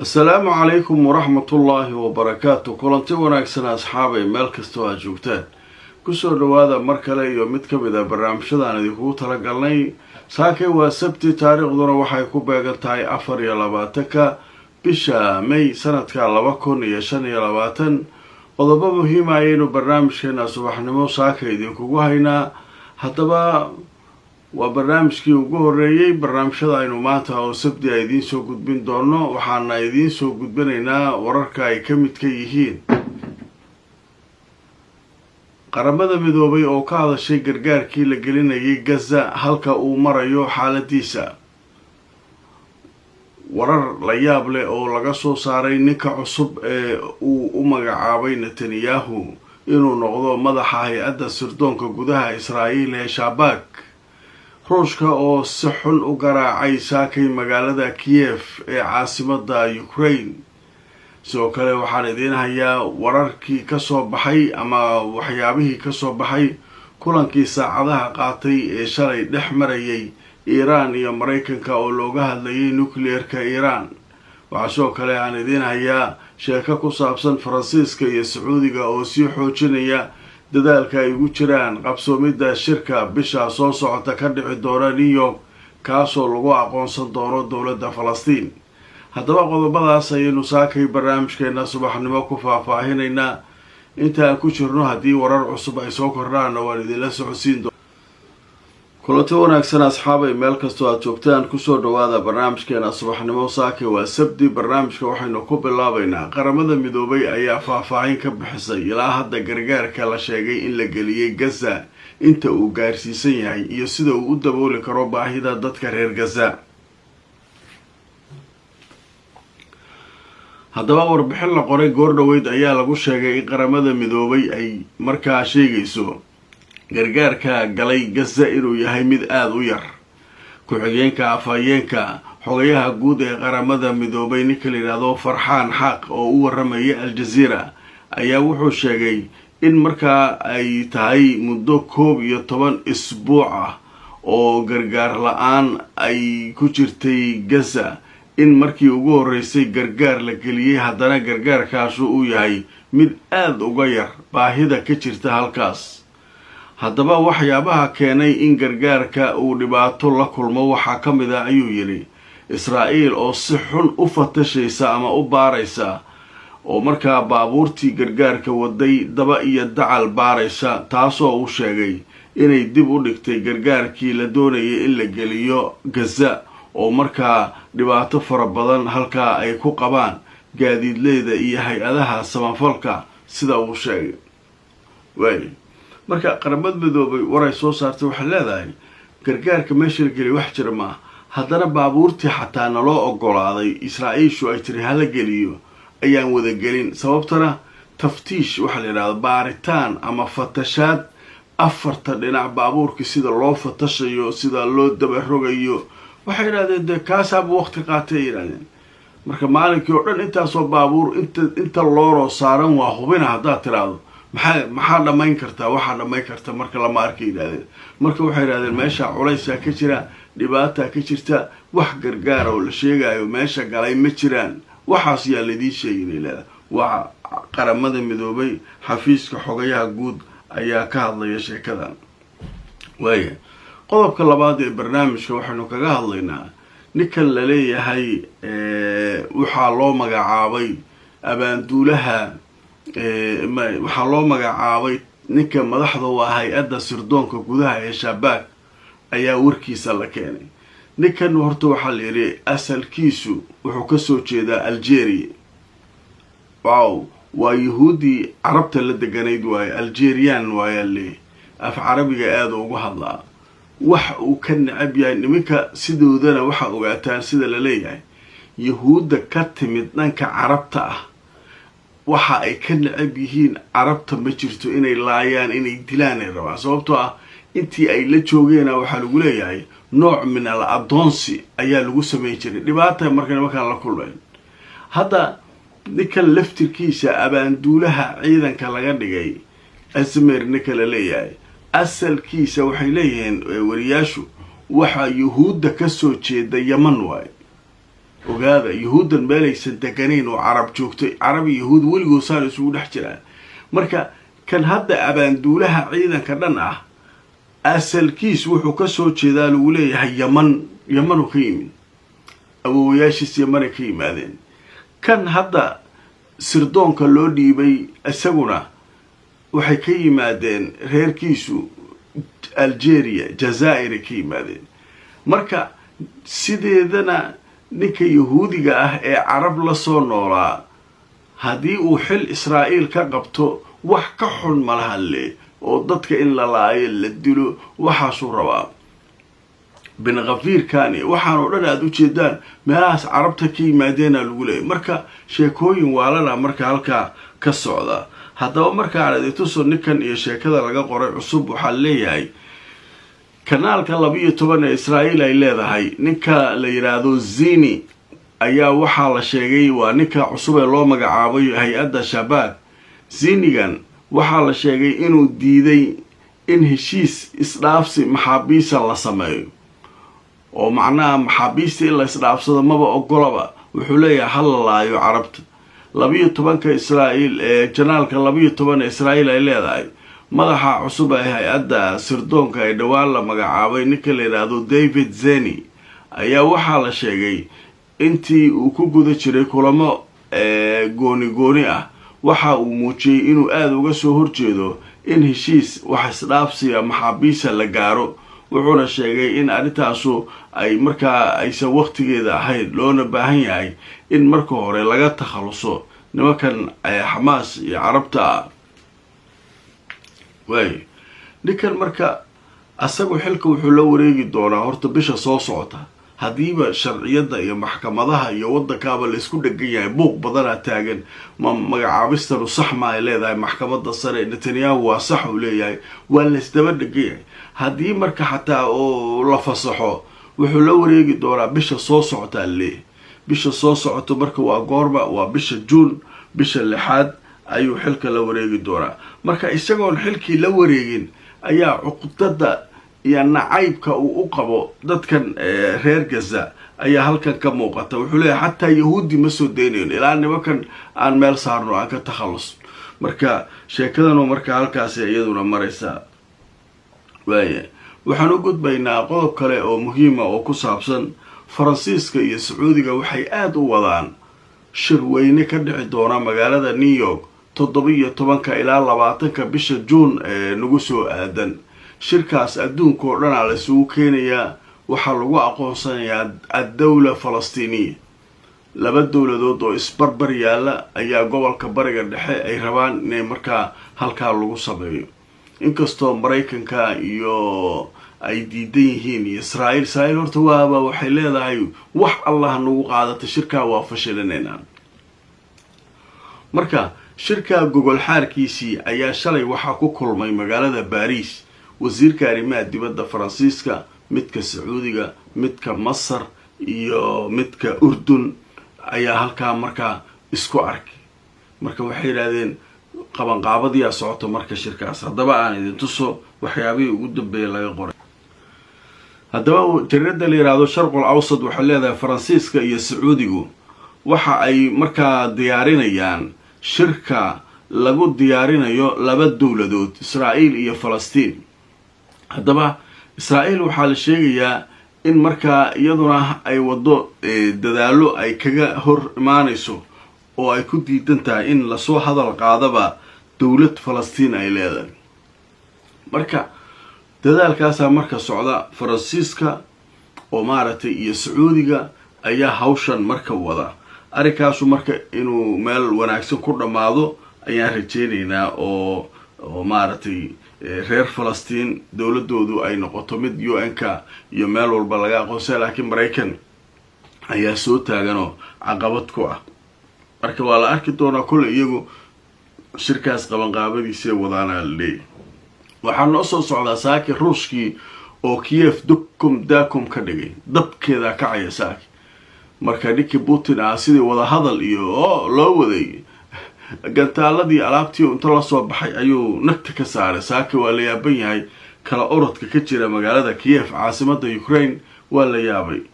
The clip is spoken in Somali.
السلام عليكم ورحمة الله وبركاته. كلنتي wanaagsan asxaabay meel kastoo aad joogtaan kusoo dhawaada mar kale iyo mid ka mid ah barnaamijyadaan idinku tala galnay. saakay waa sabti, taariikhduna waxay ku beegan tahay 24 bisha May sanadka 2025. qodobo muhiim ah ayaynu barnaamijkeena subaxnimo saakay idinku haynaa. haddaba waa barnaamijkii ugu horeeyay barnaamijyada aynu maanta oo sabti ay idiin soo gudbin doono. waxaana idiin soo gudbinaynaa wararka ay ka mid ka yihiin qaramada midoobay oo ka hadashay gargaarkii la gelinayay Gaza halka uu marayo xaaladiisa, warar la yaab leh oo laga soo saaray ninka cusub ee uu u magacaabay Netanyahu inuu noqdo madaxa hay-adda sirdoonka gudaha Israa'iil ee Shabak, ruushka oo si xun u garaacay saakay magaalada Kiev ee caasimadda Ukraine. sidoo kale waxaan idiin hayaa wararkii ka soo baxay ama waxyaabihii ka soo baxay kulankii saacadaha qaatay ee shalay dhex marayay Iiraan iyo Mareykanka oo looga hadlayay nuclear-ka Iiraan. waxaa sidoo kale aan idiin hayaa sheeko ku saabsan Faransiiska iyo Sacuudiga oo sii xoojinaya dadaalka ay ugu jiraan qabsoomidda shirka bisha soo socota ka dhici doona New York, kaasoo lagu aqoonsan doono dowladda Falastiin. haddaba qodobadaas ayaynu saakay barnaamijkeena subaxnimo ku faahfaahinaynaa. inta aan ku jirno haddii warar cusub ay soo kordhaan waan idinla socodsiin doona. kulanti wanaagsan asxaabay meel kastoo aad joogtaan kusoo dhawaada barnaamijkeena subaxnimo. saakay waa sabti. barnaamijka waxaynu ku bilaabaynaa qaramada midoobay ayaa faahfaahin ka bixisay ilaa hadda gargaarka la sheegay in la geliyay Gaza inta uu gaarsiisan yahay iyo sida uu u dabooli karo baahida dadka reer Gaza. haddaba warbixin la qoray goordhaweyd ayaa lagu sheegay in qaramada midoobay ay markaa sheegayso gargaarka galay Gaza inuu yahay mid aada u yar. ku-xigeenka afhayeenka xogayaha guud ee qaramada midoobay ninka la yidhaahdo Farxaan Xaq oo u waramaya Al Jazeera ayaa wuxuu sheegay in markaa ay tahay muddo 11 isbuuc ah oo gargaar la-aan ay ku jirtay Gaza in markii ugu horeysay gargaar la geliyay, haddana gargaarkaasu uu yahay mid aada uga yar baahida ka jirta halkaas. haddaba waxyaabaha keenay in gargaarka uu dhibaato la kulmo waxaa ka mid ah ayuu yidhi Israa'iil oo si xun u fatashaysa ama u baaraysa oo markaa baabuurtii gargaarka waday daba iyo dacal baaraysa, taasoo uu sheegay inay dib u dhigtay gargaarkii la doonayay in la geliyo Gaza oo markaa dhibaato fara badan halkaa ay ku qabaan gaadiidleyda iyo hay-adaha samafalka sida uu sheegay. marka qaramada midoobay waray soo saartay waxay leedahay gargaarka meesha la geliyo wax jira maaha, haddana baabuurtii xataa naloo ogolaaday Israa'iishu ay tiri hala geliyo ayaan wada gelin. sababtana taftiish waxaa la yidhahda baaritaan ama fatashaad afarta dhinac baabuurkii sida loo fatashayo, sida loo dabarogayo. waxay yidhahdeen de kaasaaba waqti qaatay yidhahdeen. marka maalinkii oo dhan intaasoo baabuur inta looroo saaran waa hubina haddaad tiraahdo maxaa dhamayn kartaa, waxaa dhamayn karta marka lama arka yidhahdeen. marka waxay yidhahdeen meesha culaysaa ka jira, dhibaataa ka jirta, wax gargaara oo la sheegayo meesha galay ma jiraan. waxaas yaa laydii sheegin ilaa waa qaramada midoobay xafiiska xogayaha guud ayaa ka hadlaya sheekadan. qodobka labaad ee barnaamijka waxaynu kaga hadlaynaa ninkan la leeyahay waxaa loo magacaabay abaanduulaha waxaa loo magacaabay ninka madaxda u ah hay-adda sirdoonka gudaha ee Shabak ayaa warkiisa la keenay. ninkan horta waxaa la yidhi asalkiisu wuxuu kasoo jeedaa Algeria. waa yahuudii carabta la deganayd waaye, Algerian waayaa le af carabiga aada ugu hadlaa. wax uu ka necab yahay nimanka sidoodana waxaa ogaataan sida la leeyahay yahuudda ka timid dhanka carabta ah waxa ay ka necab yihiin carabta ma jirto, inay laayaan inay dilaan ay rabaan. sababtoo ah intii ay la joogeena waxaa lagu leeyahay nooc min al adoonsi ayaa lagu samayn jiray. dhibaata marka nimankaan la kulmayn. hadda ninkan laftirkiisa abaanduulaha ciidanka laga dhigay Azmer ninka la leeyahay asalkiisa waxay leeyihiin wariyaashu waxaa yuhuudda kasoo jeeda Yaman waaye. ogaada yahuuddan meelaysan deganayn oo carab joogtay carab iyo yahuud weligood saan isugu dhex jiraan marka kan hadda abaanduulaha ciidanka dhan ah asalkiis wuxuu ka soo jeedaa lagu leeyahay yamanuu ka yimid awoowayaashiis yamanay ka yimaadeen kan hadda sirdoonka loo dhiibay isaguna waxay ka yimaadeen reerkiisu algeria jazaa'ir ka yimaadeen marka sideedana ninka yahuudiga ah ee carab la soo noolaa haddii uu xil israa'iil ka qabto wax ka xun malahalle oo dadka in la laayo la dilo waxaasuu rabaa bin khafiirkani waxaanoo dhan aada u jeedaan meelahaas carabta ka yimaadeena lagu leeyay marka sheekooyin waalana marka halkaa ka socda haddaba markaan idintuso ninkan iyo sheekada laga qoray cusub waxaa leeyahay kanaalka 12 ee israa'iil ay leedahay ninka la yiraahdo zini ayaa waxaa la sheegay waa ninka cusub ee loo magacaabay hay-adda shabaab zinigan waxaa la sheegay inuu diiday in heshiis isdhaafsi maxaabiisa la sameeyo oo macnaha maxaabiista in la isdhaafsado maba ogolaba wuxuu leeyahay hal la laayo carabta 12 israa'iil ee janaalka 12 ee israa'iil ay leedahay madaxa cusub ee hay-adda sirdoonka ee dhawaan la magacaabay ninka la yiraahdo David Zeni ayaa waxaa la sheegay intii uu ku guda jiray kulamo gooni ah waxa uu muujiyay inuu aad uga soo horjeedo in heshiis wax isdhaafsiga maxaabiista la gaaro wuxuuna sheegay in arintaasu ay markaa aysan waqtigeeda ahayn loona baahan yahay in marka hore laga takhaluso nimankan Xamaas iyo carabta way ninkan marka asagu xilka wuxuu la wareegi doonaa horta bisha soo socota hadiiba sharciyada iyo maxkamadaha iyo wadankaaba la isku dhagan yahay buuq badan taagan magacaabistanu sax ma ay leedahay maxkamadda sare Netanyahu waa sax uu leeyahay waa la isdaba dhagay hadii marka xataa oo la fasaxo wuxuu la wareegi doonaa bisha soo socota bisha soo socoto marka waa goorma waa bisha June bisha 6 ayuu xilka la wareegi doonaa marka isagoon xilkii la wareegin ayaa cuqdada iyo nacaybka uu u qabo dadkan reer Gaza ayaa halkan ka muuqata wuxuu leeyahay xataa yahuudi ma soo deyneen ilaa nimankan aan meel saarno aan ka takhalus marka sheekadan marka halkaas iyaduna maraysa waxaan u gudbaynaa qodob kale oo muhiim ah oo ku saabsan Faransiiska iyo Sacuudiga waxay aad u wadaan shir weyne ka dhici doona magaalada New York 17 ilaa 20 bisha June ee nagu soo aadan shirkaas adduunka oo dhan la isugu keenayaa waxaa lagu aqoonsanayaa ad-dawla Falastiiniya laba dawladood oo isbarbar yaala ayaa gobolka bariga dhexe ay rabaan inay markaa halkaa lagu sameeyo inkastoo Mareykanka iyo ay diidan yihiin Israa'iil horta waaba waxay leedahay wax Allah nagu qaadato shirka waa fashilanayna marka shirka gogol xaarkiisii ayaa shalay waxa ku kulmay magaalada Paris wasiirka arrimaha dibadda Faransiiska midka Sacuudiga midka Masar iyo midka Urdun ayaa halkaa markaa isku arkay marka waxay yiraahdeen qabanqaabadii socoto marka shirkaas hadaba aan idin tuso waxyaabihii ugu dambeeyay laga qoray hadaba jaridda la yiraahdo Sharqul Awsad waxa leedahay Faransiiska iyo Sacuudigu waxa ay markaa diyaarinayaan shirka lagu diyaarinayo laba dawladood Israa'iil iyo Falastiin hadaba Israa'iil waxa la sheegayaa in markaa iyaduna ay wado dadaalo ay kaga hor imaanayso oo ay ku diidan tahay in la soo hadal qaadaba dawlad Falastiin ay leedahay marka dadaalkaas marka socda Faransiiska oo maaragtay iyo Sacuudiga ayaa hawshan marka wada arikaas marka inuu meel wanaagsan ku dhamaado ayaan rajeynaynaa oo maaragtay reer Falastiin dawladoodu ay noqoto mid UN-ka iyo meel walba laga aqoonsay laakiin Mareykan ayaa soo taagano caqabad ku ah marka waa la arki doonaa kulli iyagu shirkaas qabanqaabadiisa wadaana leey waxaan noo soo socdaa saaki Ruushkii oo Kiev daakum ka dhigay dabkeeda kacaya saaki marka ninkii Putin sidii wada hadal iyo loo waday gantaaladii alaabtii inta la soo baxay ayuu nagta ka saaray saaki waa la yaaban yahay kala orodka ka jira magaalada Kiev caasimadda Ukraine waa la yaabay